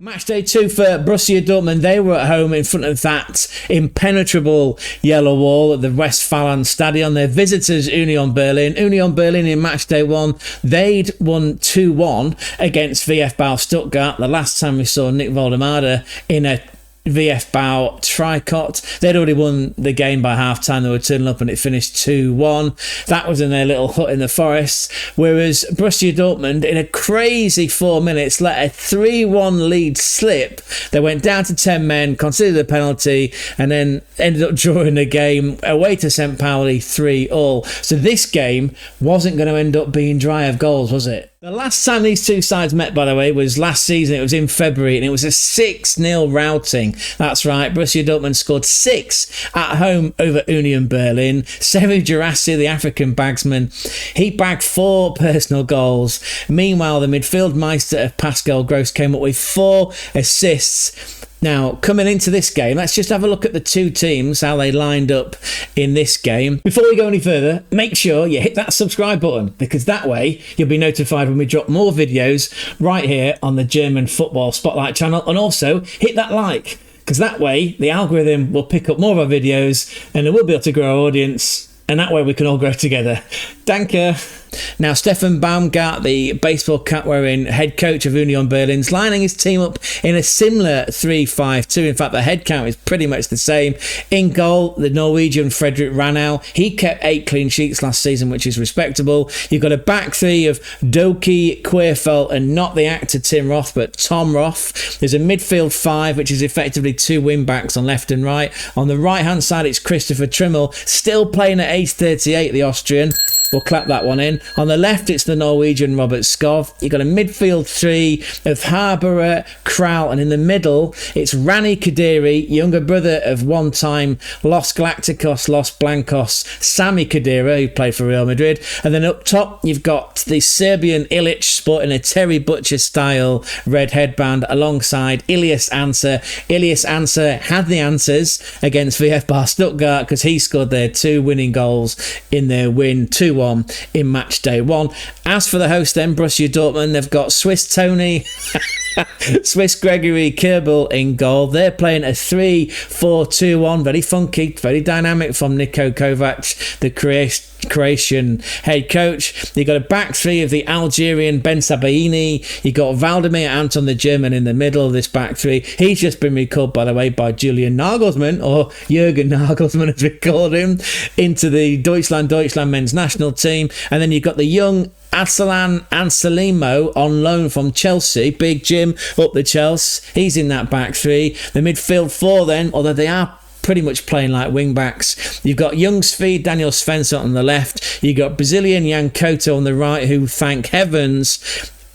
Match day 2 for Borussia Dortmund. They were at home in front of that impenetrable yellow wall at the Westfalenstadion. Their visitors, Union Berlin. Union Berlin in match day 1, they'd won 2-1 against VfB Stuttgart. The last time we saw Nick Voldemade in a VfB tricot. They'd already won the game by half-time. They were turning up and it finished 2-1. That was in their little hut in the forest. Whereas Borussia Dortmund, in a crazy 4 minutes, let a 3-1 lead slip. They went down to 10 men, considered a penalty, and then ended up drawing the game away to St. Pauli 3-3. So this game wasn't going to end up being dry of goals, was it? The last time these two sides met, by the way, was last season. It was in February, and it was a 6-0 routing. That's right, Borussia Dortmund scored 6 at home over Union Berlin. Seru Guirassy, the African bagsman, he bagged 4 personal goals. Meanwhile, the midfield meister of Pascal Gross came up with 4 assists. Now, coming into this game, let's just have a look at the two teams, how they lined up in this game. Before we go any further, make sure you hit that subscribe button, because that way you'll be notified when we drop more videos right here on the German Football Spotlight channel. And also, hit that like, because that way the algorithm will pick up more of our videos and it will be able to grow our audience. And that way we can all grow together. Danke. Now, Stefan Baumgart, the baseball cap wearing head coach of Union Berlin's lining his team up in a similar 3-5-2. In fact, the head count is pretty much the same. In goal, the Norwegian Fredrik Ranau. He kept 8 clean sheets last season, which is respectable. You've got a back three of Doki, Queerfeld, and not the actor Tim Roth, but Tom Roth. There's a midfield 5, which is effectively 2 wing backs on left and right. On the right-hand side, it's Christopher Trimmel, still playing at age 38, the Austrian. We'll clap that one in. On the left, it's the Norwegian Robert Skov. You've got a midfield 3 of Haberer, Kral, and in the middle, it's Rani Kadiri, younger brother of one-time Los Galacticos, Los Blancos, Sami Khedira, who played for Real Madrid. And then up top, you've got the Serbian Ilic sporting a Terry Butcher-style red headband alongside Ilias Anser. Ilias Anser had the answers against VfB Stuttgart because he scored their 2 winning goals in their win 2-1 in match day 1. As for the host then, Borussia Dortmund, they've got Swiss Tony, Swiss Gregory Kerbel in goal. They're playing a 3-4-2-1, very funky, very dynamic from Niko Kovac, the Croatian head coach. You've got a back 3 of the Algerian Ben Sabaini. You've got Valdemir Anton, the German, in the middle of this back 3. He's just been recalled, by the way, by Julian Nagelsmann, or Jurgen Nagelsmann as we called him, into the Deutschland men's national team. And then you've got the young Aslan Anselmo on loan from Chelsea. Big Jim up the Chelsea. He's in that back 3. The midfield 4 then, although they are pretty much playing like wing backs. You've got young Svi, Daniel Svensson on the left. You've got Brazilian Jan Couto on the right, who, thank heavens,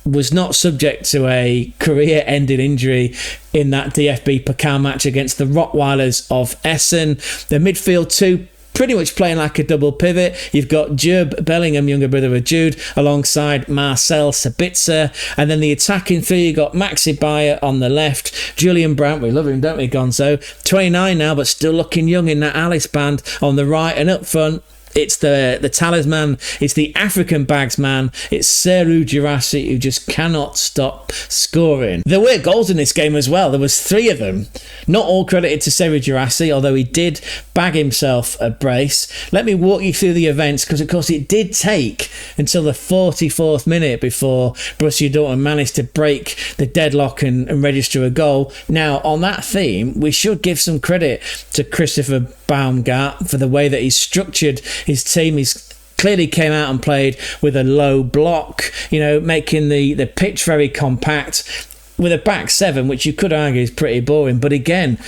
was not subject to a career-ending injury in that DFB Pokal match against the Rottweilers of Essen. The midfield 2 pretty much playing like a double pivot. You've got Jude Bellingham, younger brother of Jude, alongside Marcel Sabitzer. And then the attacking 3, you've got Maxi Bayer on the left. Julian Brandt, we love him, don't we, Gonzo? 29 now, but still looking young in that Alice band on the right. And up front, it's the talisman, it's the African bagsman, it's Seru Guirassy, who just cannot stop scoring. There were goals in this game as well. There was 3 of them. Not all credited to Seru Guirassy, although he did bag himself a brace. Let me walk you through the events, because of course it did take until the 44th minute before Borussia Dortmund managed to break the deadlock and register a goal. Now, on that theme, we should give some credit to Christopher Baumgart for the way that he's structured his team. He's clearly came out and played with a low block, making the pitch very compact with a back 7, which you could argue is pretty boring. But again,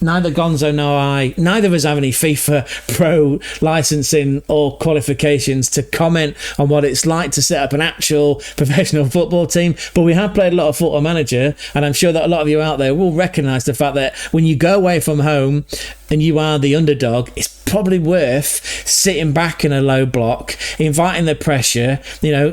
neither Gonzo nor I, neither of us have any FIFA Pro licensing or qualifications to comment on what it's like to set up an actual professional football team. But we have played a lot of Football Manager, and I'm sure that a lot of you out there will recognise the fact that when you go away from home and you are the underdog, it's probably worth sitting back in a low block, inviting the pressure,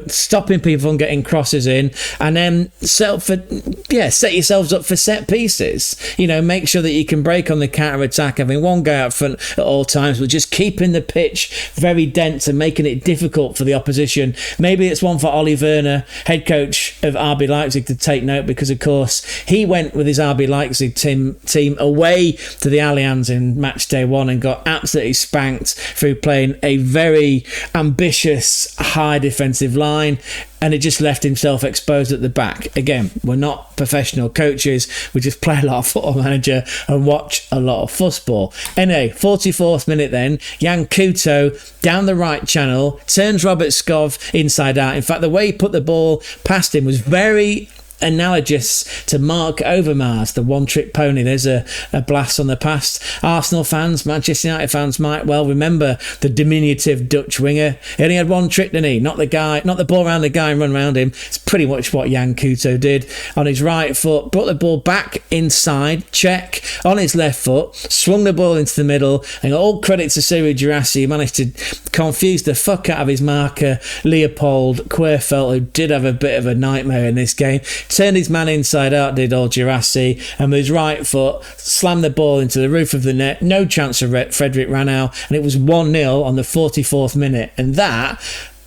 stopping people from getting crosses in, and then set yourselves up for set pieces. Make sure that you can break on the counter-attack, having one guy out front at all times, but just keeping the pitch very dense and making it difficult for the opposition. Maybe it's one for Ole Werner, head coach of RB Leipzig, to take note, because of course he went with his RB Leipzig team away to the Allianz in match day 1 and got absolutely spanked through playing a very ambitious high defensive line, and it just left himself exposed at the back. Again, we're not professional coaches, we just play a lot of Football Manager and watch a lot of fussball. Anyway, 44th minute then, Jan Couto down the right channel, turns Robert Skov inside out. In fact, the way he put the ball past him was very analogous to Mark Overmars, the one-trick pony. There's a blast on the past. Arsenal fans, Manchester United fans might well remember the diminutive Dutch winger. He only had one trick, didn't he? Not the ball around the guy and run around him. It's pretty much what Jan Couto did. On his right foot, brought the ball back inside, check, on his left foot, swung the ball into the middle, and all credit to Sergio Guirassy. He managed to confuse the fuck out of his marker, Leopold Querfeld, who did have a bit of a nightmare in this game. Turned his man inside out, did old Guirassy, and with his right foot slammed the ball into the roof of the net. No chance of Frederic Ranau, and it was 1-0 on the 44th minute. And that,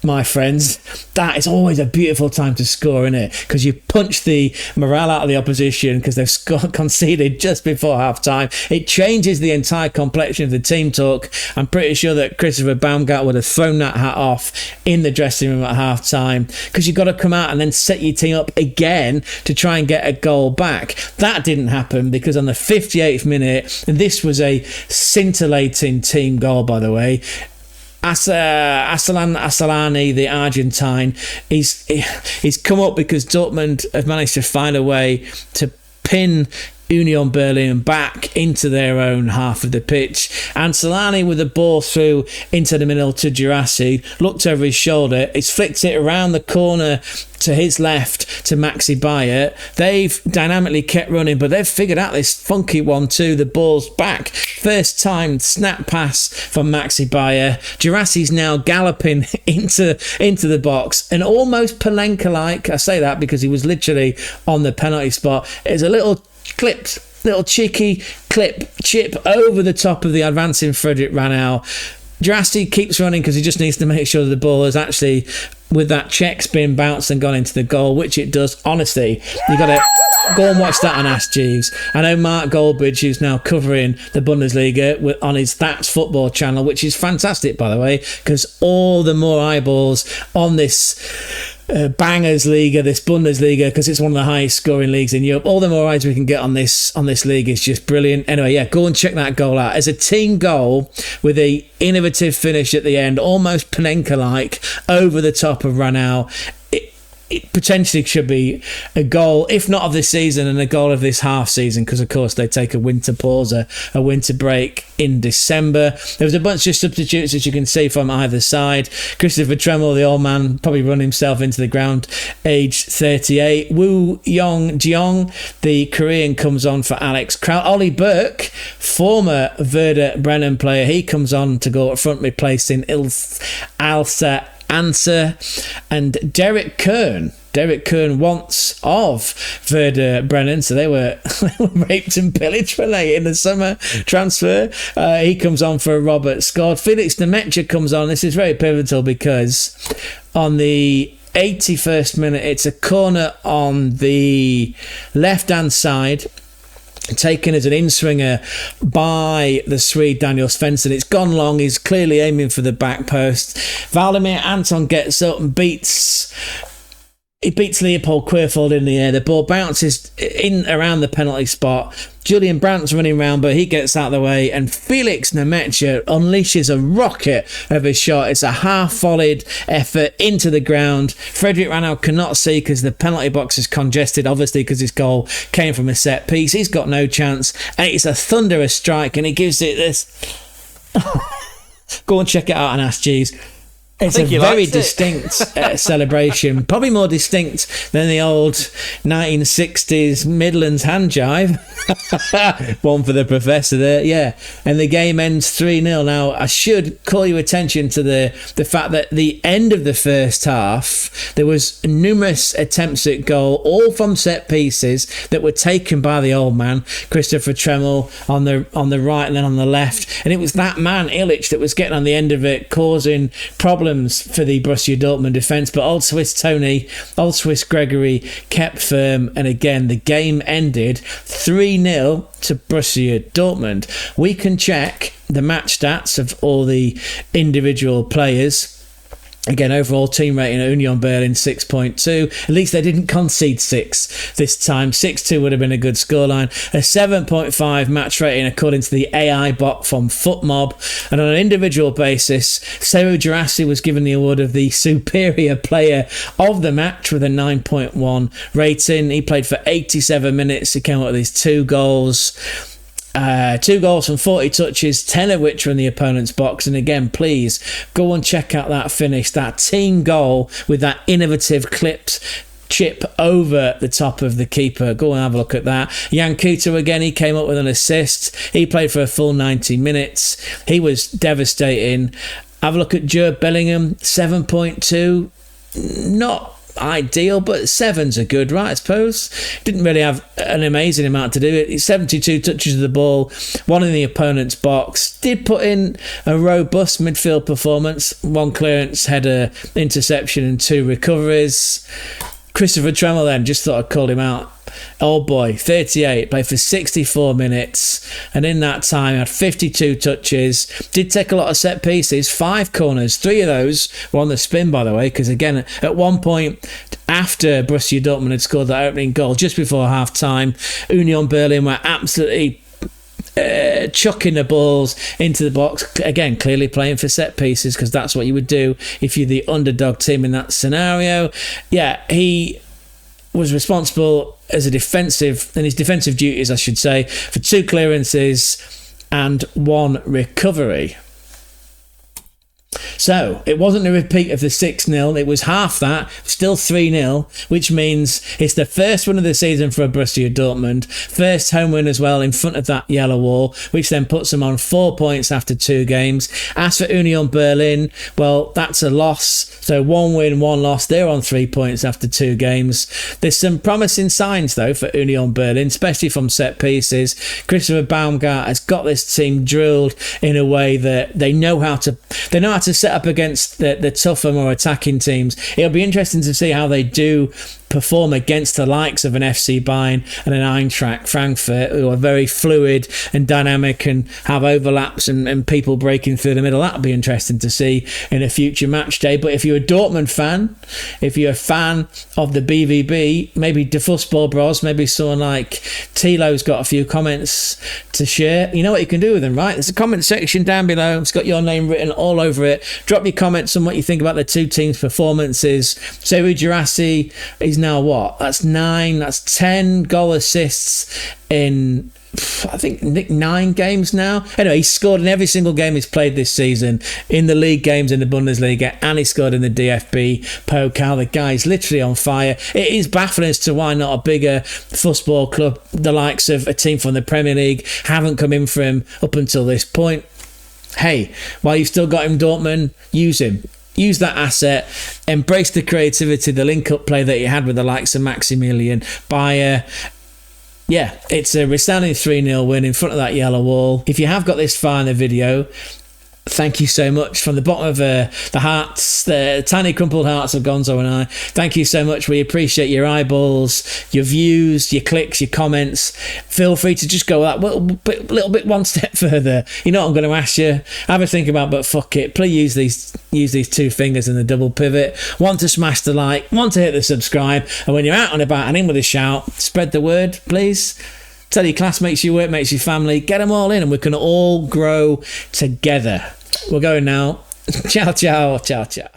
my friends, that is always a beautiful time to score, isn't it? Because you punch the morale out of the opposition because they've conceded just before half time. It changes the entire complexion of the team talk. I'm pretty sure that Christopher Baumgart would have thrown that hat off in the dressing room at half time, because you've got to come out and then set your team up again to try and get a goal back. That didn't happen, because on the 58th minute, and this was a scintillating team goal, by the way, Asllani, the Argentine, he's come up because Dortmund have managed to find a way to pin Union Berlin back into their own half of the pitch. And Solani with the ball through into the middle to Guirassy, looked over his shoulder, he's flicked it around the corner to his left to Maxi Bayer. They've dynamically kept running, but they've figured out this funky 1-2. The ball's back. First time snap pass from Maxi Bayer. Guirassy's now galloping into the box, and almost Palenka-like. I say that because he was literally on the penalty spot. It's a little cheeky chip over the top of the advancing Frederic Ranau. Guirassy keeps running because he just needs to make sure that the ball is actually, with that check's been bounced and gone into the goal, which it does. Honestly, you got to go and watch that on Ask Jeeves. I know Mark Goldbridge, who's now covering the Bundesliga on his That's Football channel, which is fantastic, by the way, because all the more eyeballs on this bangers Liga, this Bundesliga, because it's one of the highest scoring leagues in Europe. All the more eyes we can get on this league is just brilliant. Anyway, yeah, go and check that goal out. As a team goal with a innovative finish at the end, almost Panenka-like, over the top of Ranau. It potentially should be a goal, if not of this season, and a goal of this half season, because of course they take a winter pause, a winter break in December. There was a bunch of substitutes, as you can see, from either side. Christopher Tremel, the old man, probably run himself into the ground, age 38. Woo Yong Jeong, the Korean, comes on for Alex Kraut. Ollie Burke, former Werder Bremen player, he comes on to go up front, replacing Alsa Answer. And Derek Kern once of Werder Bremen, so they were raped and pillaged when they in the summer transfer. He comes on for Robert Scott. Felix Nemetja comes on. This is very pivotal because on the 81st minute, it's a corner on the left-hand side, taken as an in-swinger by the Swede Daniel Svensson. It's gone long. He's clearly aiming for the back post. Vladimir Anton gets up and beats Leopold Querfeld in the air. The ball bounces in around the penalty spot. Julian Brandt's running round, but he gets out of the way, and Felix Nemetja unleashes a rocket of a shot. It's a half-volleyed effort into the ground. Frederic Ranau cannot see because the penalty box is congested, obviously because his goal came from a set piece. He's got no chance, and it's a thunderous strike, and he gives it this. Go and check it out on Ask Jeeves. It's a very distinct celebration, probably more distinct than the old 1960s Midlands hand jive. One for the professor there, yeah. And the game ends 3-0. Now, I should call your attention to the fact that the end of the first half, there was numerous attempts at goal, all from set pieces that were taken by the old man, Christopher Tremmel, on the right and then on the left. And it was that man, Illich, that was getting on the end of it, causing problems for the Borussia Dortmund defence, but Old Swiss Tony, Old Swiss Gregory kept firm, and again the game ended 3-0 to Borussia Dortmund. We can check the match stats of all the individual players. Again, overall team rating at Union Berlin 6.2. At least they didn't concede 6 this time. 6-2 would have been a good scoreline. A 7.5 match rating according to the AI bot from FootMob. And on an individual basis, Seru Guirassy was given the award of the superior player of the match with a 9.1 rating. He played for 87 minutes. He came up with his 2 goals. 2 goals from 40 touches, 10 of which were in the opponent's box. And again, please go and check out that finish, that team goal with that innovative clipped chip over the top of the keeper. Go and have a look at that. Jan Kuta again, he came up with an assist. He played for a full 90 minutes. He was devastating. Have a look at Jude Bellingham, 7.2. Not ideal, but 7's a good, right? I suppose didn't really have an amazing amount to do it. 72 touches of the ball, 1 in the opponent's box. Did put in a robust midfield performance, 1 clearance, header, interception, and 2 recoveries. Christopher Tremmel then, just thought I'd call him out. Old boy, 38, played for 64 minutes, and in that time had 52 touches. Did take a lot of set pieces, 5 corners, 3 of those were on the spin, by the way, because again, at one point after Borussia Dortmund had scored that opening goal, just before half time, Union Berlin were absolutely chucking the balls into the box. Again, clearly playing for set pieces, because that's what you would do if you're the underdog team in that scenario. Yeah, he was responsible as a defensive, in his defensive duties, I should say, for 2 clearances and 1 recovery. So, it wasn't a repeat of the 6-0, it was half that, still 3-0, which means it's the first win of the season for Borussia Dortmund, first home win as well in front of that yellow wall, which then puts them on 4 points after 2 games. As for Union Berlin, well, that's a loss, so 1 win, 1 loss, they're on 3 points after 2 games. There's some promising signs though for Union Berlin, especially from set pieces. Christopher Baumgart has got this team drilled in a way that they know how to set up against the tougher, more attacking teams. It'll be interesting to see how they do perform against the likes of an FC Bayern and an Eintracht Frankfurt, who are very fluid and dynamic and have overlaps and people breaking through the middle. That'll be interesting to see in a future match day. But if you're a Dortmund fan, if you're a fan of the BVB, maybe the Fussball Bros, maybe someone like Tilo's got a few comments to share, you know what you can do with them, right? There's a comment section down below. It's got your name written all over it. Drop your comments on what you think about the 2 teams' performances. Seru Guirassy is now what? That's 9, that's 10 goal assists in, I think, 9 games now. Anyway, he's scored in every single game he's played this season, in the league games in the Bundesliga, and he scored in the DFB Pokal. The guy's literally on fire. It is baffling as to why not a bigger fussball club, the likes of a team from the Premier League, haven't come in for him up until this point. Hey, while you've still got him, Dortmund, use him. Use that asset, embrace the creativity, the link-up play that he had with the likes of Maximilian Bayer. Yeah, it's a resounding 3-0 win in front of that yellow wall. If you have got this far in the video, thank you so much from the bottom of the hearts, the tiny crumpled hearts of Gonzo and I. Thank you so much. We appreciate your eyeballs, your views, your clicks, your comments. Feel free to just go that little bit one step further. You know what I'm going to ask you? Have a think about, but fuck it. Please use these 2 fingers in the double pivot. Want to smash the like, want to hit the subscribe, and when you're out and about and in with a shout, spread the word, please. Tell your classmates, your workmates, your family, get them all in, and we can all grow together. We're going now. Ciao, ciao, ciao, ciao.